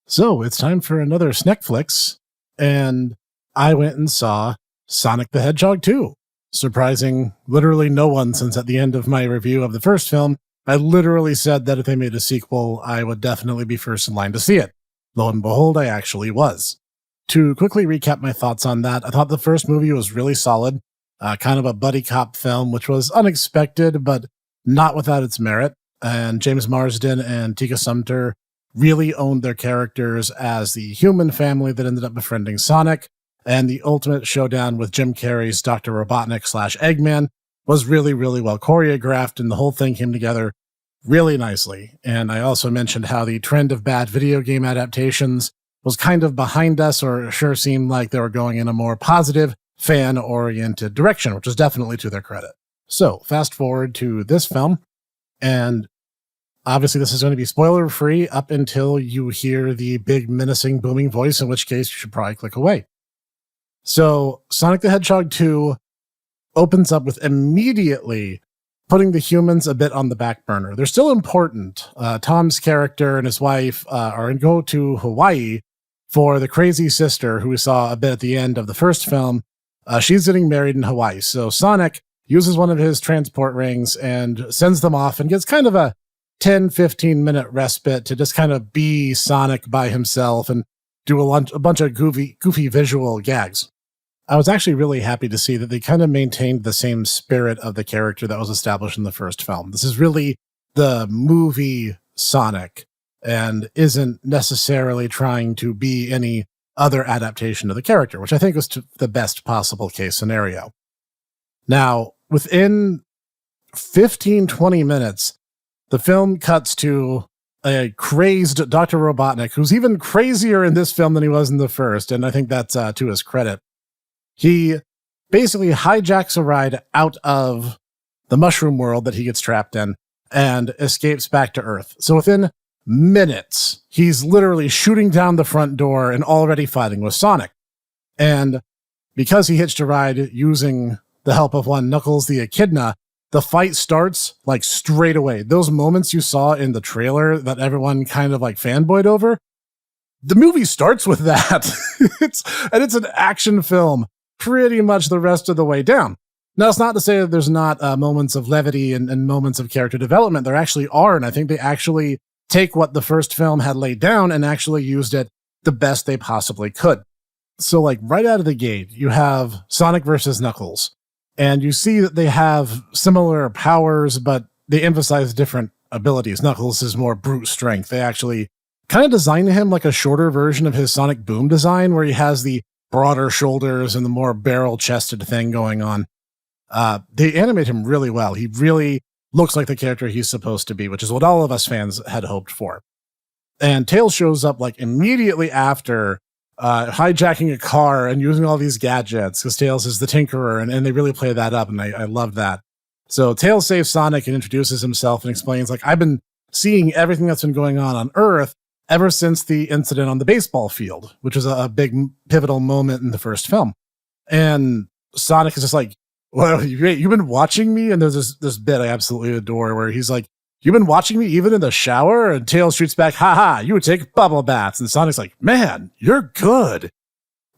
So it's time for another Snekflix, and I went and saw Sonic the Hedgehog 2, surprising literally no one, since at the end of my review of the first film, I literally said that if they made a sequel, I would definitely be first in line to see it. Lo and behold, I actually was. To quickly recap my thoughts on that, I thought the first movie was really solid, kind of a buddy cop film, which was unexpected, but not without its merit. And James Marsden and Tika Sumpter really owned their characters as the human family that ended up befriending Sonic, and the ultimate showdown with Jim Carrey's Dr. Robotnik / Eggman was really, really well choreographed, and the whole thing came together really nicely. And I also mentioned how the trend of bad video game adaptations was kind of behind us, or sure seemed like they were going in a more positive, fan-oriented direction, which is definitely to their credit. So, fast forward to this film, and obviously this is going to be spoiler-free up until you hear the big, menacing, booming voice, in which case you should probably click away. So, Sonic the Hedgehog 2 opens up with immediately putting the humans a bit on the back burner. They're still important. Tom's character and his wife are going to go to Hawaii for the crazy sister, who we saw a bit at the end of the first film. She's getting married in Hawaii. So Sonic uses one of his transport rings and sends them off and gets kind of a 10-15 minute respite to just kind of be Sonic by himself and do a bunch of goofy visual gags. I was actually really happy to see that they kind of maintained the same spirit of the character that was established in the first film. This is really the movie Sonic and isn't necessarily trying to be any other adaptation of the character, which I think was the best possible case scenario. Now, within 15-20 minutes, the film cuts to a crazed Dr. Robotnik, who's even crazier in this film than he was in the first, and I think that's to his credit. He basically hijacks a ride out of the mushroom world that he gets trapped in and escapes back to Earth. So within minutes, he's literally shooting down the front door and already fighting with Sonic. And because he hitched a ride using the help of one Knuckles the Echidna, the fight starts like straight away. Those moments you saw in the trailer that everyone kind of like fanboyed over, the movie starts with that. It's an action film pretty much the rest of the way down. Now, it's not to say that there's not moments of levity and moments of character development. There actually are, and I think they actually take what the first film had laid down and actually used it the best they possibly could. So, like, right out of the gate, you have Sonic versus Knuckles, and you see that they have similar powers, but they emphasize different abilities. Knuckles is more brute strength. They actually kind of design him like a shorter version of his Sonic Boom design, where he has the broader shoulders and the more barrel-chested thing going on. They animate him really well. He really looks like the character he's supposed to be, which is what all of us fans had hoped for. And Tails shows up like immediately after hijacking a car and using all these gadgets, because Tails is the Tinkerer, and they really play that up, and I love that. So Tails saves Sonic and introduces himself and explains, like, I've been seeing everything that's been going on Earth ever since the incident on the baseball field, which was a big pivotal moment in the first film. And Sonic is just like, well, you've been watching me? And there's this bit I absolutely adore where he's like, you've been watching me even in the shower? And Tails shoots back, haha, you would take bubble baths. And Sonic's like, man, you're good.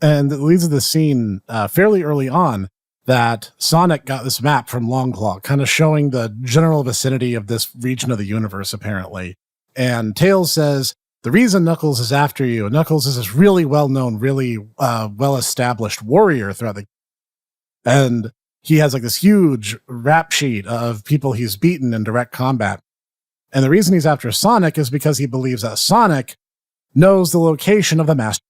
And it leads to the scene fairly early on that Sonic got this map from Longclaw, kind of showing the general vicinity of this region of the universe, apparently. And Tails says, the reason Knuckles is after you, Knuckles is this really well-known, really well-established warrior throughout and he has like this huge rap sheet of people he's beaten in direct combat. And the reason he's after Sonic is because he believes that Sonic knows the location of the Master.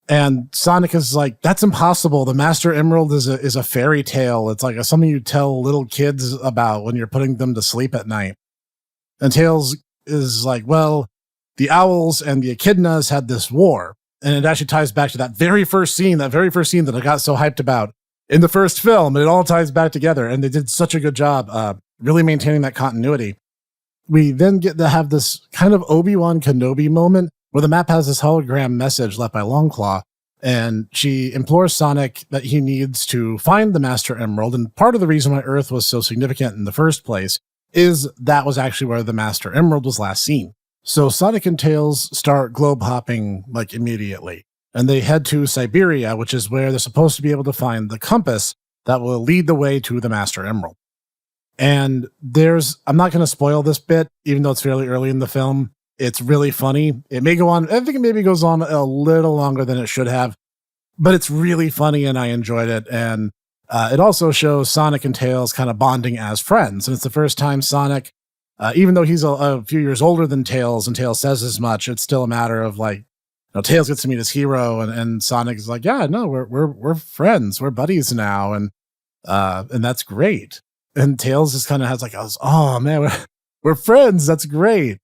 And Sonic is like, that's impossible. The Master Emerald is a fairy tale. It's like something you tell little kids about when you're putting them to sleep at night. And Tails is like, well, the Owls and the Echidnas had this war. And it actually ties back to that very first scene that I got so hyped about in the first film. And it all ties back together. And they did such a good job really maintaining that continuity. We then get to have this kind of Obi-Wan Kenobi moment where the map has this hologram message left by Longclaw. And she implores Sonic that he needs to find the Master Emerald. And part of the reason why Earth was so significant in the first place is that was actually where the Master Emerald was last seen. So Sonic and Tails start globe hopping like immediately, and they head to Siberia, which is where they're supposed to be able to find the compass that will lead the way to the Master Emerald. And I'm not going to spoil this bit, even though it's fairly early in the film. It's really funny. It may go on, I think it maybe goes on a little longer than it should have, but it's really funny and I enjoyed it. And it also shows Sonic and Tails kind of bonding as friends. And it's the first time Sonic, even though he's a few years older than Tails and Tails says as much, it's still a matter of like, Tails gets to meet his hero and Sonic is like, yeah, no, we're friends. We're buddies now. And that's great. And Tails just kind of has like, oh man, we're friends. That's great.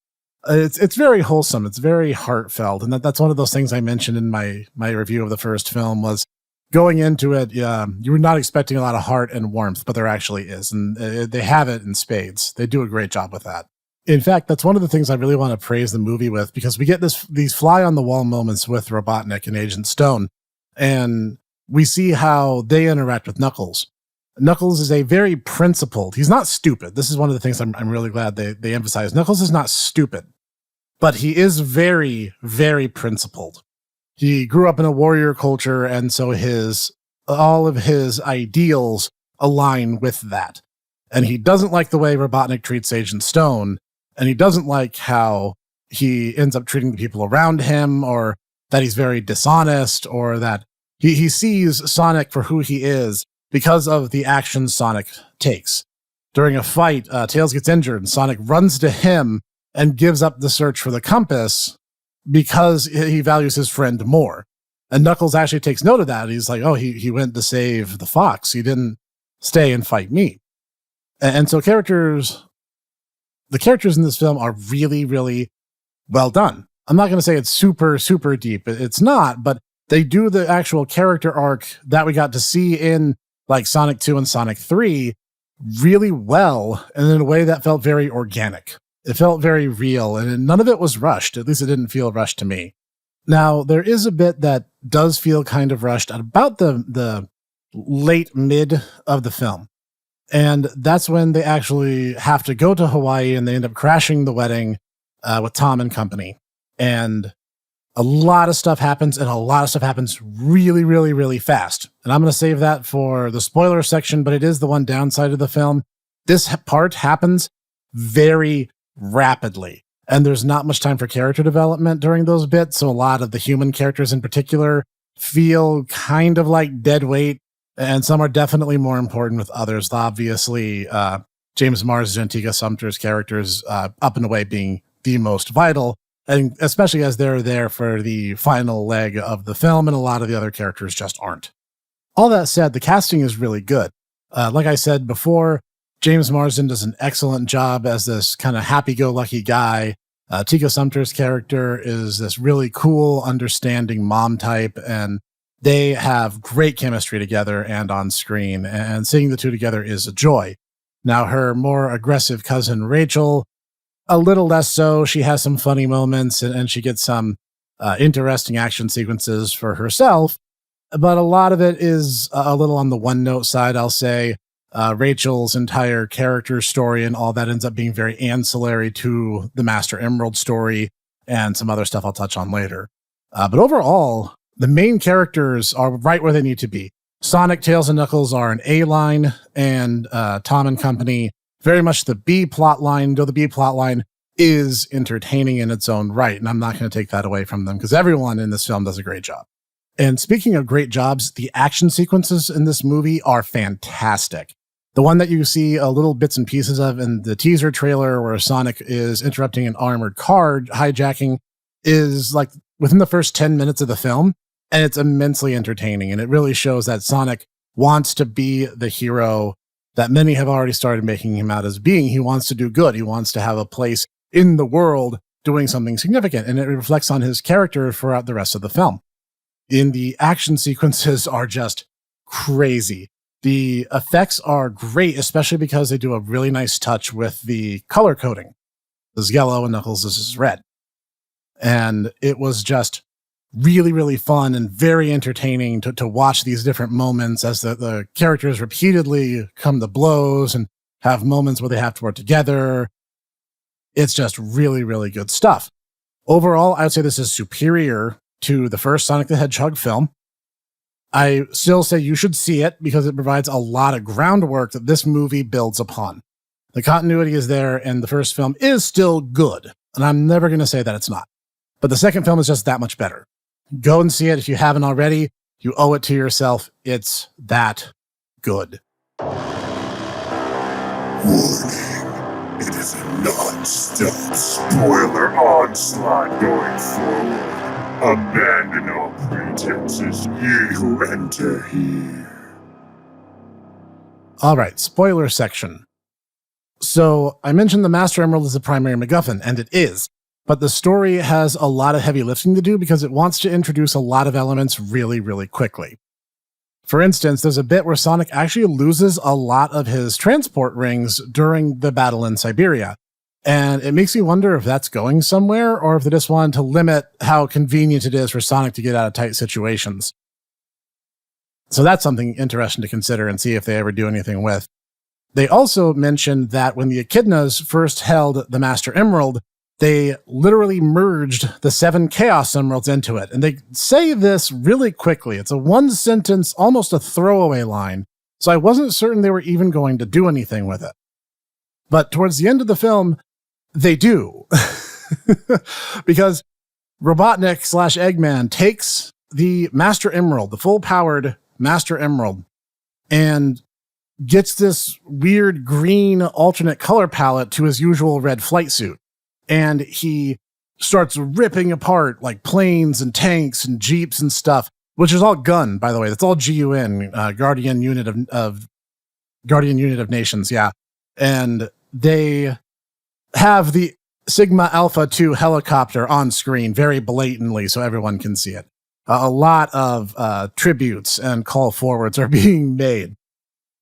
It's very wholesome. It's very heartfelt. And that's one of those things I mentioned in my review of the first film was going into it. You were not expecting a lot of heart and warmth, but there actually is. And they have it in spades. They do a great job with that. In fact, that's one of the things I really want to praise the movie with, because we get these fly on the wall moments with Robotnik and Agent Stone. And we see how they interact with Knuckles. Knuckles is a very principled. He's not stupid. This is one of the things I'm really glad they emphasize. Knuckles is not stupid, but he is very, very principled. He grew up in a warrior culture, and so all of his ideals align with that. And he doesn't like the way Robotnik treats Agent Stone, and he doesn't like how he ends up treating the people around him, or that he's very dishonest, or that he sees Sonic for who he is because of the actions Sonic takes. During a fight, Tails gets injured, and Sonic runs to him and gives up the search for the compass because he values his friend more. And Knuckles actually takes note of that. He's like, oh, he went to save the fox. He didn't stay and fight me. And so the characters in this film are really, really well done. I'm not going to say it's super, super deep. It's not, but they do the actual character arc that we got to see in like Sonic 2 and Sonic 3 really well, and in a way that felt very organic. It felt very real, and none of it was rushed. At least it didn't feel rushed to me. Now, there is a bit that does feel kind of rushed at about the late mid of the film. And that's when they actually have to go to Hawaii, and they end up crashing the wedding with Tom and company. And a lot of stuff happens, and a lot of stuff happens really, really, really fast. And I'm going to save that for the spoiler section, but it is the one downside of the film. This part happens very rapidly, and there's not much time for character development during those bits. So a lot of the human characters in particular feel kind of like dead weight, and some are definitely more important with others. Obviously, James Marsden and Tika Sumter's characters up and away being the most vital, and especially as they're there for the final leg of the film, and a lot of the other characters just aren't. All that said, the casting is really good. Like I said before, James Marsden does an excellent job as this kind of happy-go-lucky guy. Tika Sumter's character is this really cool, understanding mom type, and they have great chemistry together and on screen, and seeing the two together is a joy. Now, her more aggressive cousin, Rachel, a little less so. She has some funny moments, and she gets some interesting action sequences for herself, but a lot of it is a little on the one-note side, I'll say. Rachel's entire character story and all that ends up being very ancillary to the Master Emerald story and some other stuff I'll touch on later. But overall, the main characters are right where they need to be. Sonic, Tails, and Knuckles are an A line, and Tom and company very much the B plot line, though the B plot line is entertaining in its own right, and I'm not going to take that away from them because everyone in this film does a great job. And speaking of great jobs, the action sequences in this movie are fantastic. The one that you see little bits and pieces of in the teaser trailer where Sonic is interrupting an armored car hijacking is like within the first 10 minutes of the film, and it's immensely entertaining, and it really shows that Sonic wants to be the hero that many have already started making him out as being. He wants to do good. He wants to have a place in the world doing something significant, and it reflects on his character throughout the rest of the film. The action sequences are just crazy. The effects are great, especially because they do a really nice touch with the color coding. This is yellow and Knuckles, this is red. And it was just really, really fun and very entertaining to watch these different moments as the characters repeatedly come to blows and have moments where they have to work together. It's just really, really good stuff. Overall, I would say this is superior to the first Sonic the Hedgehog film. I still say you should see it because it provides a lot of groundwork that this movie builds upon. The continuity is there, and the first film is still good. And I'm never going to say that it's not. But the second film is just that much better. Go and see it if you haven't already. You owe it to yourself. It's that good. Warning. It is a non-stop spoiler onslaught going forward. Abandon all pretenses, ye who enter here. All right, spoiler section. So I mentioned the Master Emerald is the primary MacGuffin, and it is. But the story has a lot of heavy lifting to do because it wants to introduce a lot of elements really, really quickly. For instance, there's a bit where Sonic actually loses a lot of his transport rings during the battle in Siberia. And it makes me wonder if that's going somewhere or if they just wanted to limit how convenient it is for Sonic to get out of tight situations. So that's something interesting to consider and see if they ever do anything with. They also mentioned that when the Echidnas first held the Master Emerald, they literally merged the 7 Chaos Emeralds into it. And they say this really quickly. It's a one-sentence, almost a throwaway line. So I wasn't certain they were even going to do anything with it. But towards the end of the film, they do. Because Robotnik / Eggman takes the Master Emerald, the full-powered Master Emerald, and gets this weird green alternate color palette to his usual red flight suit. And he starts ripping apart like planes and tanks and jeeps and stuff, which is all gun, by the way. That's all GUN, Guardian Unit of Nations, yeah. And they have the Sigma Alpha 2 helicopter on screen very blatantly so everyone can see it. A lot of tributes and call forwards are being made.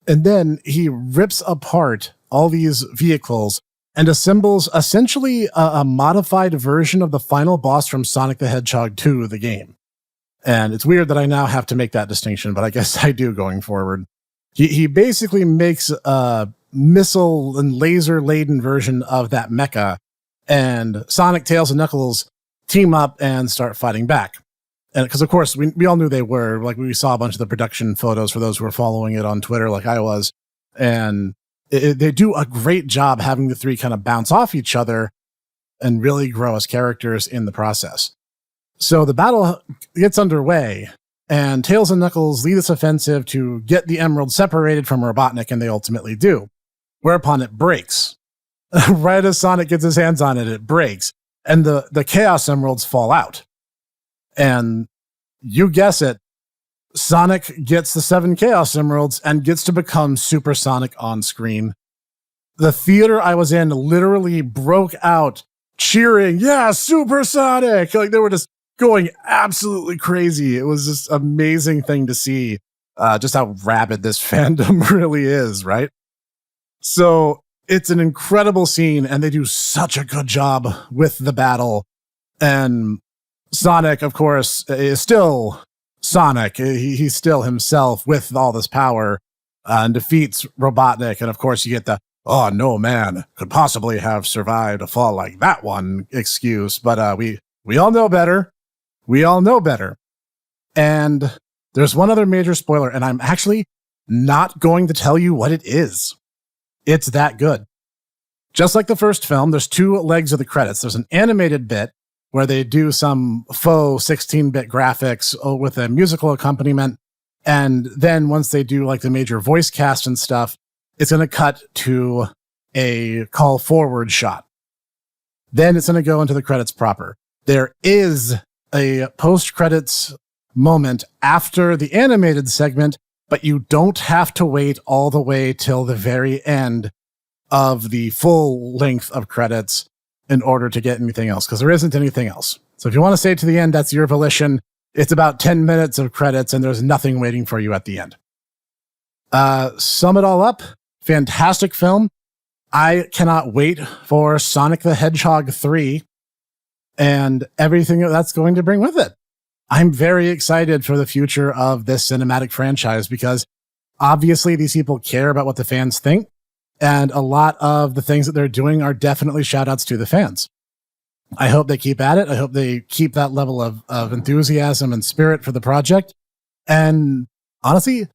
And then he rips apart all these vehicles and assembles essentially a modified version of the final boss from Sonic the Hedgehog 2, the game. And it's weird that I now have to make that distinction, but I guess I do going forward. He basically makes a missile and laser-laden version of that mecha, and Sonic, Tails, and Knuckles team up and start fighting back. And because, of course, we all knew they were. Like, we saw a bunch of the production photos for those who were following it on Twitter like I was. And they do a great job having the three kind of bounce off each other and really grow as characters in the process. So the battle gets underway, and Tails and Knuckles lead this offensive to get the Emerald separated from Robotnik, and they ultimately do. Whereupon it breaks. Right as Sonic gets his hands on it, it breaks. And the Chaos Emeralds fall out. And you guess it, Sonic gets the 7 Chaos Emeralds and gets to become Super Sonic on screen. The theater I was in literally broke out cheering, yeah, Super Sonic! Like, they were just going absolutely crazy. It was just an amazing thing to see just how rabid this fandom really is, right? So it's an incredible scene, and they do such a good job with the battle. And Sonic, of course, is still Sonic. He's still himself with all this power and defeats Robotnik. And of course, you get the, oh, no man could possibly have survived a fall like that one excuse. But we all know better. We all know better. And there's one other major spoiler, and I'm actually not going to tell you what it is. It's that good. Just like the first film, there's 2 legs of the credits. There's an animated bit where they do some faux 16-bit graphics with a musical accompaniment. And then once they do like the major voice cast and stuff, it's going to cut to a call forward shot. Then it's going to go into the credits proper. There is a post-credits moment after the animated segment, but you don't have to wait all the way till the very end of the full length of credits in order to get anything else, because there isn't anything else. So if you want to stay to the end, that's your volition. It's about 10 minutes of credits, and there's nothing waiting for you at the end. Sum it all up, fantastic film. I cannot wait for Sonic the Hedgehog 3 and everything that's going to bring with it. I'm very excited for the future of this cinematic franchise because obviously these people care about what the fans think, and a lot of the things that they're doing are definitely shout outs to the fans. I hope they keep at it. I hope they keep that level of enthusiasm and spirit for the project. And honestly,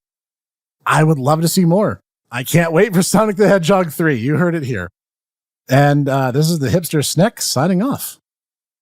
I would love to see more. I can't wait for Sonic the Hedgehog 3. You heard it here. And this is the Hipster Snek signing off.